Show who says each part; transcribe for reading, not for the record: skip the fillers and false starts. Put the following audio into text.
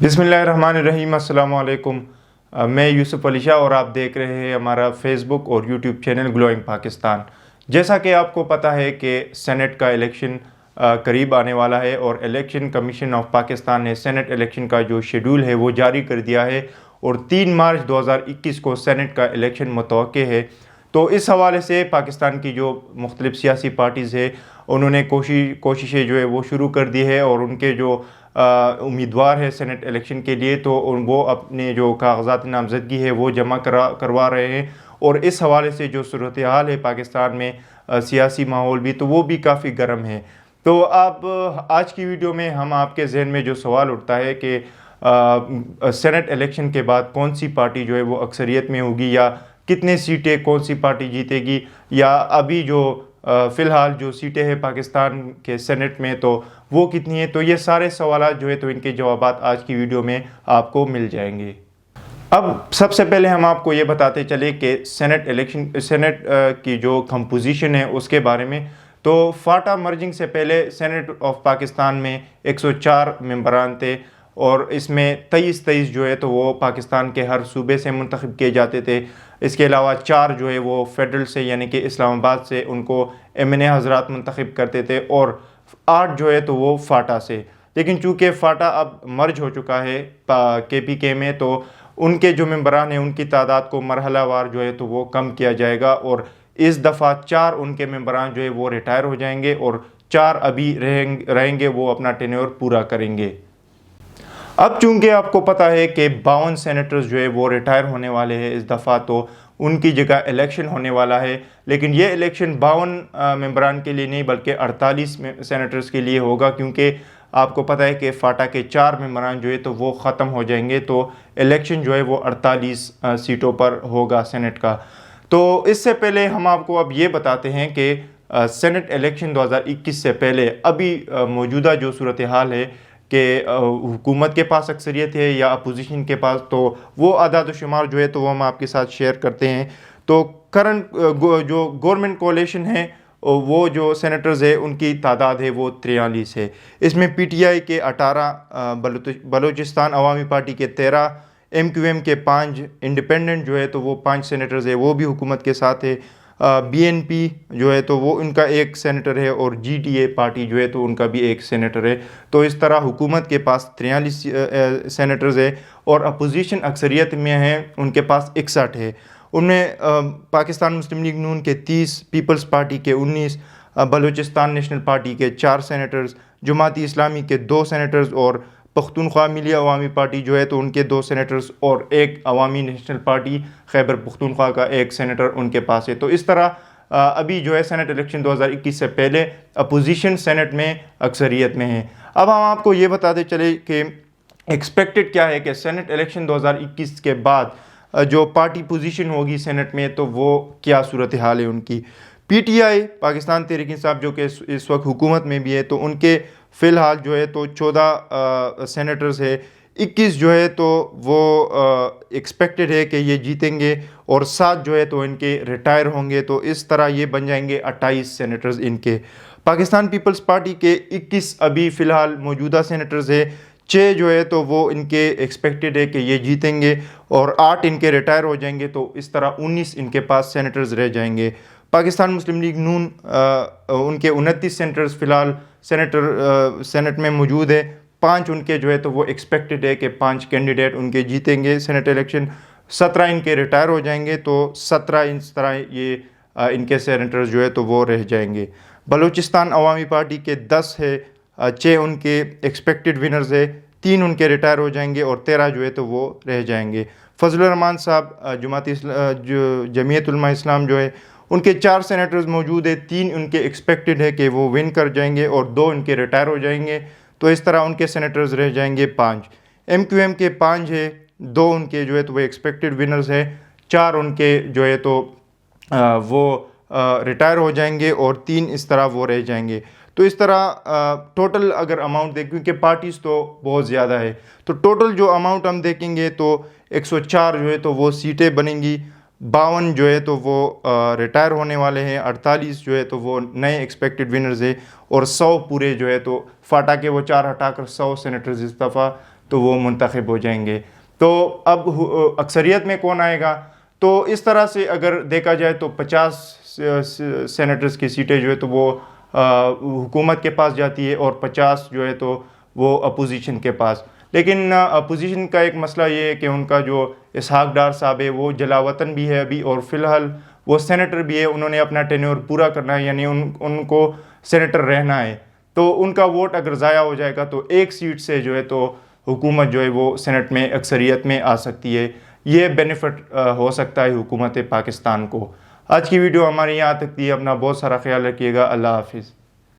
Speaker 1: बिस्मिल्लाहिर्रहमानिर्रहीम। अस्सलाम वालेकुम। मैं यूसुफ अली शाह और आप देख रहे हैं हमारा फेसबुक और यूट्यूब चैनल ग्लोइंग पाकिस्तान। जैसा कि आपको पता है कि सेनेट का इलेक्शन करीब आने वाला है और इलेक्शन कमीशन ऑफ पाकिस्तान ने सेनेट इलेक्शन का जो शेड्यूल है वो जारी कर दिया है और 3 मार्च 2021 को सेनेट का इलेक्शन मुतवक्के है। तो इस हवाले से पाकिस्तान की जो मुख्तलिफ सियासी पार्टीज़ है उन्होंने कोशिशें जो है वो शुरू कर दी है और उनके जो उम्मीदवार है सेनेट इलेक्शन के लिए तो वो अपने जो कागजात नामजदगी है वो जमा करवा रहे हैं। और इस हवाले से जो सूरत हाल है पाकिस्तान में सियासी माहौल भी तो वो भी काफ़ी गर्म है। तो आप आज की वीडियो में हम आपके जहन में जो सवाल उठता है कि सेनेट इलेक्शन के बाद कौन सी पार्टी जो है वो अक्सरियत में होगी या कितने सीटें कौन सी पार्टी जीतेगी, या अभी जो फ़िलहाल जो सीटें हैं पाकिस्तान के सेनेट में तो वो कितनी है। तो ये सारे सवाल जो है तो इनके जवाबात आज की वीडियो में आपको मिल जाएंगे। अब सबसे पहले हम आपको ये बताते चले कि सेनेट की जो कंपोजिशन है उसके बारे में। तो फाटा मर्जिंग से पहले सेनेट ऑफ पाकिस्तान में 104 मेंबरान थे और इसमें 23 जो है तो वो पाकिस्तान के हर सूबे से मुंतखब किए जाते थे। इसके अलावा 4 जो है वो फेडरल से यानी कि इस्लामाबाद से उनको MNA हजरात मुंतखब करते थे और 8 जो है तो वो फाटा से। लेकिन चूँकि फाटा अब मर्ज हो चुका है KPK में तो उनके जो मेंबरान हैं उनकी तादाद को मरहलावार जो है तो वो कम किया जाएगा और इस दफ़ा 4 उनके मेंबरान जो है वो रिटायर हो जाएंगे और 4 अभी रहेंगे वो अपना टेन्योर पूरा करेंगे। अब चूंकि आपको पता है कि 52 सेनेटर्स जो है वो रिटायर होने वाले हैं इस दफ़ा, तो उनकी जगह इलेक्शन होने वाला है। लेकिन ये इलेक्शन 52 मेंबरान के लिए नहीं बल्कि 48 सेनेटर्स के लिए होगा, क्योंकि आपको पता है कि फाटा के 4 मेंबरान जो है तो वो ख़त्म हो जाएंगे। तो इलेक्शन जो है वो 48 सीटों पर होगा सेनेट का। तो इससे पहले हम आपको अब ये बताते हैं कि सेनेट इलेक्शन 2021 से पहले अभी मौजूदा जो सूरत हाल है कि हुकूमत के पास अक्सरियत है या अपोजिशन के पास, तो वो आदाद शुमार जो है तो वो हम आपके साथ शेयर करते हैं। तो करंट जो गवर्नमेंट कोalition है वो जो सेनेटर्स है उनकी तादाद है वो 43 है। इसमें PTI के 18, बलूचिस्तान अवामी पार्टी के 13, MQM के 5, इंडिपेंडेंट जो है तो वो 5 सेनेटर्स है वो भी हुकूमत के साथ है। BNP जो है तो वो उनका 1 सेनेटर है और GTA पार्टी जो है तो उनका भी 1 सेनेटर है। तो इस तरह हुकूमत के पास 43 सेनेटर्स है और अपोजिशन अक्सरियत में है उनके पास 61 है। उनमें पाकिस्तान मुस्लिम लीग नून के 30, पीपल्स पार्टी के 19, बलूचिस्तान नेशनल पार्टी के 4 सेनेटर्स, जमात इस्लामी के 2 सेनेटर्स और पख्तूनख्वा मिली अवामी पार्टी जो है तो उनके 2 सेनेटर्स और 1 अवामी नेशनल पार्टी खैबर पख्तूनख्वा का 1 सेनेटर उनके पास है। तो इस तरह अभी जो है सेनेट इलेक्शन 2021 से पहले अपोजिशन सेनेट में अक्सरियत में है। अब हम आपको ये बताते चले कि एक्सपेक्टेड क्या है कि सेनेट इलेक्शन 2021 के बाद जो पार्टी पोजीशन होगी सेनेट में तो वो क्या सूरत हाल है उनकी। PTI पाकिस्तान तहरीक इंसाफ जो कि इस वक्त हुकूमत में भी है तो उनके फ़िलहाल जो है तो 14 सेनेटर्स है, 21 जो है तो वो एक्सपेक्टेड है कि ये जीतेंगे और 7 जो है तो इनके रिटायर होंगे। तो इस तरह ये बन जाएंगे 28 सेनेटर्स इनके। पाकिस्तान पीपल्स पार्टी के 21 अभी फ़िलहाल मौजूदा सेनेटर्स है, 6 जो है तो वो इनके एक्सपेक्टेड है कि ये जीतेंगे और 8 इनके रिटायर हो जाएंगे। तो इस तरह 19 इनके पास सेनेटर्स रह जाएंगे। पाकिस्तान मुस्लिम लीग नून उनके 29 सेनेटर्स फ़िलहाल सेनेट में मौजूद है, 5 उनके जो है तो वो एक्सपेक्टेड है कि 5 कैंडिडेट उनके जीतेंगे सेनेट इलेक्शन, 17 इनके रिटायर हो जाएंगे। तो 17 इस तरह ये इनके सेनेटर्स जो है तो वो रह जाएंगे। बलूचिस्तान अवामी पार्टी के 10 है, 6 उनके एक्सपेक्टेड विनर्स है, 3 उनके रिटायर हो जाएंगे और 13 जो है तो वो रह जाएंगे। फजलुर रहमान साहब जमीयत उलमा इस्लाम जो है उनके 4 सेनेटर्स मौजूद है, 3 उनके एक्सपेक्टेड है कि वो विन कर जाएंगे और 2 उनके रिटायर हो जाएंगे। तो इस तरह उनके सेनेटर्स रह जाएंगे 5। MQM के 5 है, 2 उनके जो है तो वो एक्सपेक्टेड विनर्स है, 4 उनके जो है तो वो रिटायर हो जाएंगे और 3 इस तरह वो रह जाएंगे। तो इस तरह टोटल अगर अमाउंट देखें, क्योंकि पार्टीज़ तो बहुत ज़्यादा है, तो टोटल जो अमाउंट हम देखेंगे तो 104 जो है तो वो सीटें बनेंगी, 52 जो है तो वो रिटायर होने वाले हैं, 48 जो है तो वो नए एक्सपेक्टेड विनर्स है और 100 पूरे जो है तो फाटा के वो 4 हटाकर 100 सेनेटर्स इस दफ़ा تو وہ منتخب ہو جائیں گے. تو اب اکثریت میں کون آئے گا؟ تو اس طرح سے اگر دیکھا جائے تو 50 سینیٹرز کی سیٹیں جو ہے تو وہ حکومت کے پاس جاتی ہے اور 50 جو ہے تو وہ اپوزیشن کے پاس. لیکن اپوزیشن کا ایک مسئلہ یہ ہے کہ ان کا جو اسحاق ڈار صاحب ہے وہ جلا وطن بھی ہے ابھی، اور فی الحال وہ سینیٹر بھی ہے. انہوں نے اپنا ٹینیور پورا کرنا ہے، یعنی ان کو سینیٹر رہنا ہے. تو ان کا ووٹ اگر ضائع ہو جائے گا تو ایک سیٹ سے جو ہے تو حکومت جو ہے وہ سینٹ میں اکثریت میں آ سکتی ہے. یہ بینیفٹ ہو سکتا ہے حکومت پاکستان کو. آج کی ویڈیو ہمارے یہاں تک تھی. اپنا بہت سارا خیال رکھیے گا. اللہ حافظ.